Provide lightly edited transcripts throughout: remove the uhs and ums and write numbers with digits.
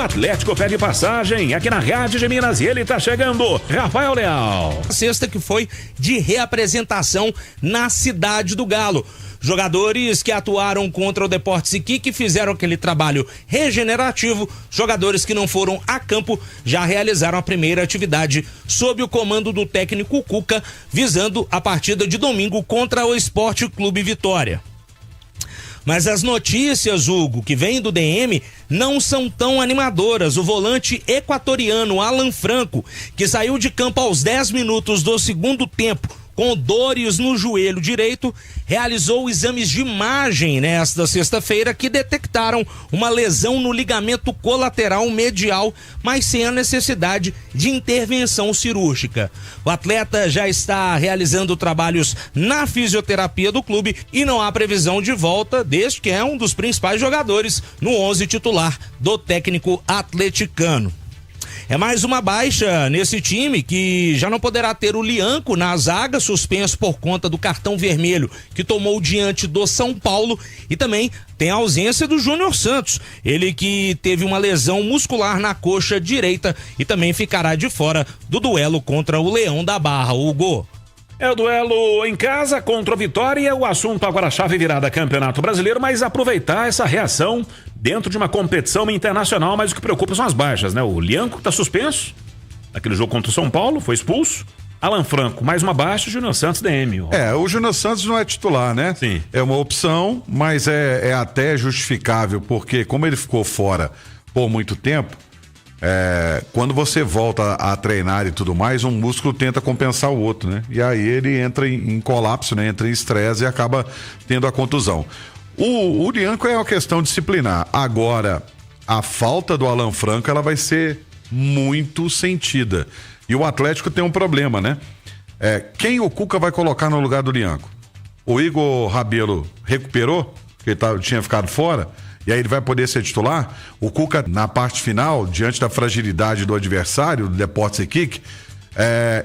Atlético pede passagem aqui na Rádio de Minas e ele tá chegando. Rafael Leal. A sexta que foi de reapresentação na Cidade do Galo. Jogadores que atuaram contra o Deportes Iquique fizeram aquele trabalho regenerativo. Jogadores que não foram a campo já realizaram a primeira atividade sob o comando do técnico Cuca, visando a partida de domingo contra o Esporte Clube Vitória. Mas as notícias, Hugo, que vêm do DM não são tão animadoras. O volante equatoriano Alan Franco, que saiu de campo aos 10 minutos do segundo tempo com dores no joelho direito, realizou exames de imagem nesta sexta-feira que detectaram uma lesão no ligamento colateral medial, mas sem a necessidade de intervenção cirúrgica. O atleta já está realizando trabalhos na fisioterapia do clube e não há previsão de volta, desde que é um dos principais jogadores no 11 titular do técnico atleticano. É mais uma baixa nesse time que já não poderá ter o Lianco na zaga, suspenso por conta do cartão vermelho que tomou diante do São Paulo, e também tem a ausência do Júnior Santos, ele que teve uma lesão muscular na coxa direita e também ficará de fora do duelo contra o Leão da Barra. Hugo. É o duelo em casa contra o Vitória, o assunto agora chave virada Campeonato Brasileiro, mas aproveitar essa reação dentro de uma competição internacional, mas o que preocupa são as baixas, né? O Lianco tá suspenso, naquele jogo contra o São Paulo, foi expulso. Alan Franco, mais uma baixa, Júnior Santos DM. O Júnior Santos não é titular, né? Sim. É uma opção, mas é até justificável, porque como ele ficou fora por muito tempo, quando você volta a treinar e tudo mais, um músculo tenta compensar o outro, né? E aí ele entra em colapso, né? Entra em estresse e acaba tendo a contusão. O Lianco é uma questão disciplinar. Agora, a falta do Alan Franco, ela vai ser muito sentida. E o Atlético tem um problema, né? Quem o Cuca vai colocar no lugar do Lianco? O Igor Rabelo recuperou, porque tinha ficado fora, e aí ele vai poder ser titular. O Cuca, na parte final, diante da fragilidade do adversário, do Deportes Iquique,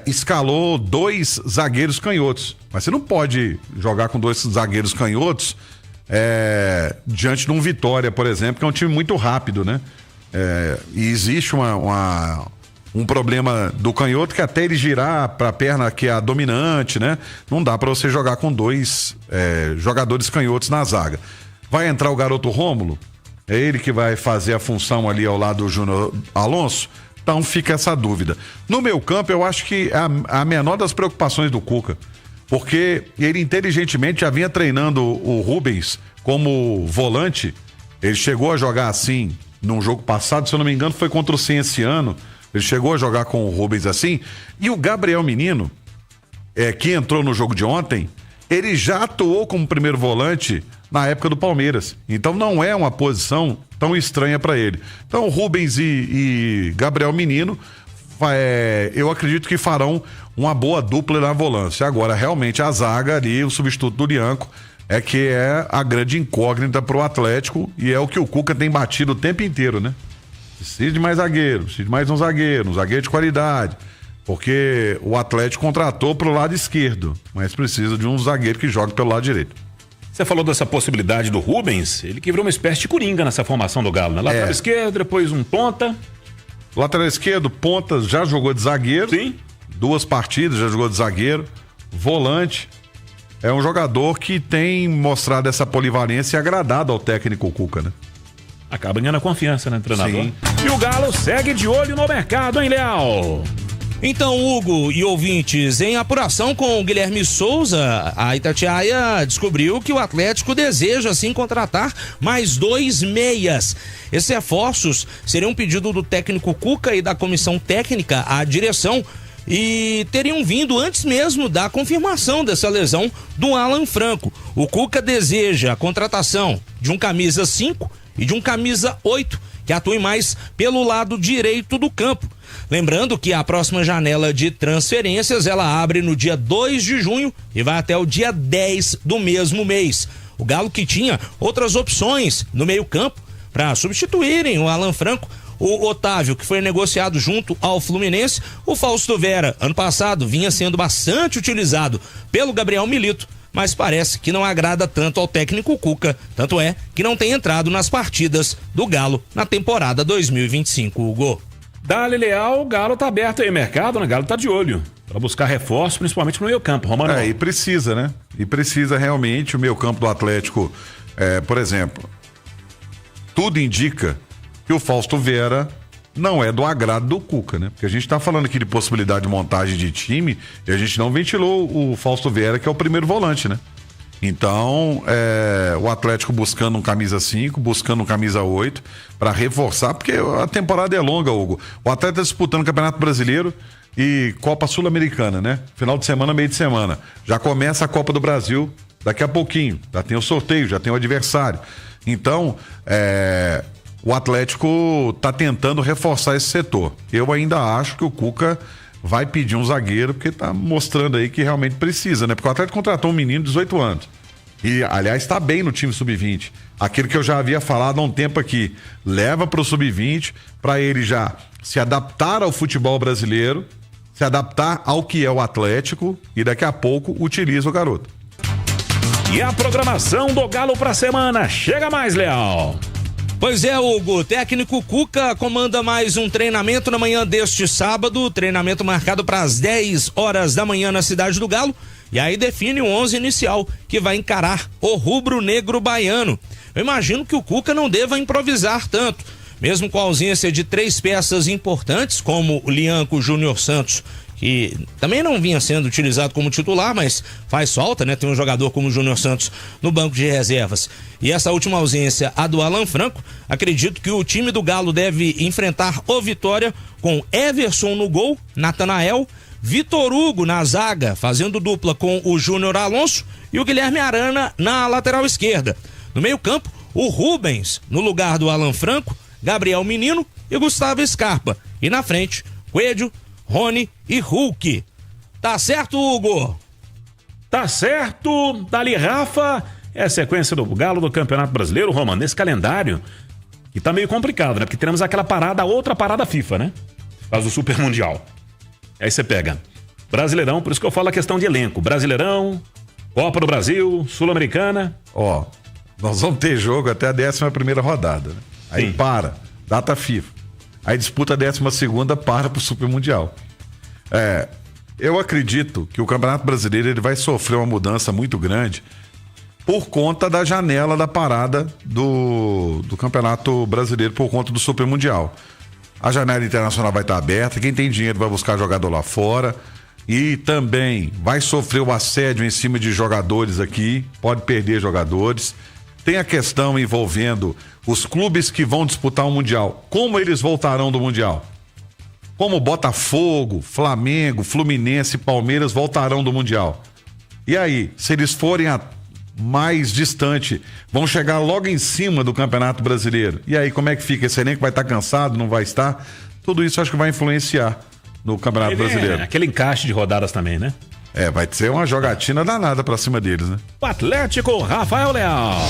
escalou 2 zagueiros canhotos. Mas você não pode jogar com 2 zagueiros canhotos diante de um Vitória, por exemplo, que é um time muito rápido, né? E existe um problema do canhoto que até ele girar para a perna que é a dominante, né? Não dá para você jogar com 2 jogadores canhotos na zaga. Vai entrar o garoto Rômulo, é ele que vai fazer a função ali ao lado do Júnior Alonso, então fica essa dúvida. No meio campo, eu acho que é a menor das preocupações do Cuca, porque ele inteligentemente já vinha treinando o Rubens como volante. Ele chegou a jogar assim num jogo passado, se eu não me engano foi contra o Cienciano, ele chegou a jogar com o Rubens assim, e o Gabriel Menino, que entrou no jogo de ontem, ele já atuou como primeiro volante na época do Palmeiras, então não é uma posição tão estranha para ele. Então Rubens e Gabriel Menino, eu acredito que farão uma boa dupla na volância. Agora realmente a zaga ali, o substituto do Lianco, que é a grande incógnita pro Atlético, e é o que o Cuca tem batido o tempo inteiro, né? Precisa de mais zagueiro, precisa de mais um zagueiro de qualidade, porque o Atlético contratou pro lado esquerdo, mas precisa de um zagueiro que jogue pelo lado direito. Você falou dessa possibilidade do Rubens, ele que virou uma espécie de coringa nessa formação do Galo, né? Lateral esquerdo, depois um ponta. Lateral esquerdo, ponta, já jogou de zagueiro. Sim. 2 partidas, já jogou de zagueiro. Volante. É um jogador que tem mostrado essa polivalência e agradado ao técnico Cuca, né? Acaba ganhando a confiança, né, treinador? Sim. E o Galo segue de olho no mercado, hein, Leal? Então, Hugo e ouvintes, em apuração com o Guilherme Souza, a Itatiaia descobriu que o Atlético deseja sim contratar mais 2 meias. Esses reforços seriam um pedido do técnico Cuca e da comissão técnica à direção e teriam vindo antes mesmo da confirmação dessa lesão do Alan Franco. O Cuca deseja a contratação de um camisa 5 e de um camisa 8, que atue mais pelo lado direito do campo. Lembrando que a próxima janela de transferências, ela abre no dia 2 de junho e vai até o dia 10 do mesmo mês. O Galo, que tinha outras opções no meio-campo para substituírem o Alan Franco, o Otávio, que foi negociado junto ao Fluminense, o Fausto Vera, ano passado, vinha sendo bastante utilizado pelo Gabriel Milito, mas parece que não agrada tanto ao técnico Cuca, tanto é que não tem entrado nas partidas do Galo na temporada 2025, Hugo. Dali Leal, o Galo tá aberto aí, o mercado, né? O Galo tá de olho para buscar reforço, principalmente no meio campo, Romano. E precisa, né? E precisa realmente o meio campo do Atlético, por exemplo, tudo indica que o Fausto Vera não é do agrado do Cuca, né? Porque a gente tá falando aqui de possibilidade de montagem de time e a gente não ventilou o Fausto Vera, que é o primeiro volante, né? Então, o Atlético buscando um camisa 5, buscando um camisa 8 para reforçar, porque a temporada é longa, Hugo. O Atlético tá disputando o Campeonato Brasileiro e Copa Sul-Americana, né? Final de semana, meio de semana. Já começa a Copa do Brasil daqui a pouquinho. Já tem o sorteio, já tem o adversário. Então, o Atlético tá tentando reforçar esse setor. Eu ainda acho que o Cuca vai pedir um zagueiro, porque tá mostrando aí que realmente precisa, né? Porque o Atlético contratou um menino de 18 anos. E, aliás, tá bem no time sub-20. Aquilo que eu já havia falado há um tempo aqui. Leva pro sub-20 para ele já se adaptar ao futebol brasileiro, se adaptar ao que é o Atlético e daqui a pouco utiliza o garoto. E a programação do Galo pra semana. Chega mais, Leal. Pois é, Hugo, o técnico Cuca comanda mais um treinamento na manhã deste sábado, treinamento marcado para as 10 horas da manhã na Cidade do Galo, e aí define o 11 inicial que vai encarar o rubro-negro baiano. Eu imagino que o Cuca não deva improvisar tanto, mesmo com a ausência de 3 peças importantes, como o Lianco Júnior Santos, que também não vinha sendo utilizado como titular, mas faz falta, né? Tem um jogador como o Júnior Santos no banco de reservas. E essa última ausência, a do Alan Franco, acredito que o time do Galo deve enfrentar o Vitória com Everson no gol, Natanael, Vitor Hugo na zaga, fazendo dupla com o Júnior Alonso e o Guilherme Arana na lateral esquerda. No meio-campo, o Rubens no lugar do Alan Franco, Gabriel Menino e Gustavo Scarpa. E na frente, Coelho, Rony e Hulk. Tá certo, Hugo? Tá certo. Dali, Rafa, é a sequência do Galo do Campeonato Brasileiro, Romano, nesse calendário que tá meio complicado, né? Porque teremos aquela parada, outra parada FIFA, né? Por causa do Super Mundial. Aí você pega Brasileirão, por isso que eu falo a questão de elenco. Brasileirão, Copa do Brasil, Sul-Americana. Nós vamos ter jogo até a 11ª rodada, né? Aí Sim. para, data FIFA. Aí disputa a 12ª, para pro Super Mundial. Eu acredito que o Campeonato Brasileiro ele vai sofrer uma mudança muito grande por conta da janela da parada do Campeonato Brasileiro, por conta do Super Mundial. A janela internacional vai estar aberta, quem tem dinheiro vai buscar jogador lá fora e também vai sofrer o assédio em cima de jogadores aqui, pode perder jogadores. Tem a questão envolvendo os clubes que vão disputar o Mundial. Como eles voltarão do Mundial? Como Botafogo, Flamengo, Fluminense e Palmeiras voltarão do Mundial? E aí, se eles forem mais distante, vão chegar logo em cima do Campeonato Brasileiro. E aí, como é que fica? Esse elenco vai estar cansado, não vai estar? Tudo isso acho que vai influenciar no Campeonato Brasileiro. Aquele encaixe de rodadas também, né? Vai ser uma jogatina danada pra cima deles, né? O Atlético, Rafael Leal.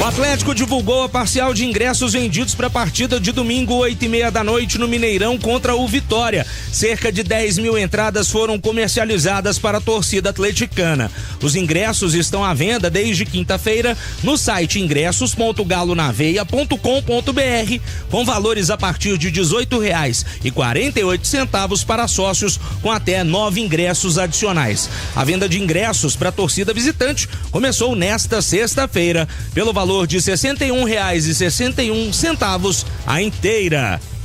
O Atlético divulgou a parcial de ingressos vendidos para a partida de domingo, 8h30 da noite, no Mineirão contra o Vitória. Cerca de 10 mil entradas foram comercializadas para a torcida atleticana. Os ingressos estão à venda desde quinta-feira no site ingressos.galonaveia.com.br, com valores a partir de R$ 18,48 para sócios, com até 9 ingressos adicionais. A venda de ingressos para a torcida visitante começou nesta sexta-feira, pelo valor de R$ 61,61 a inteira.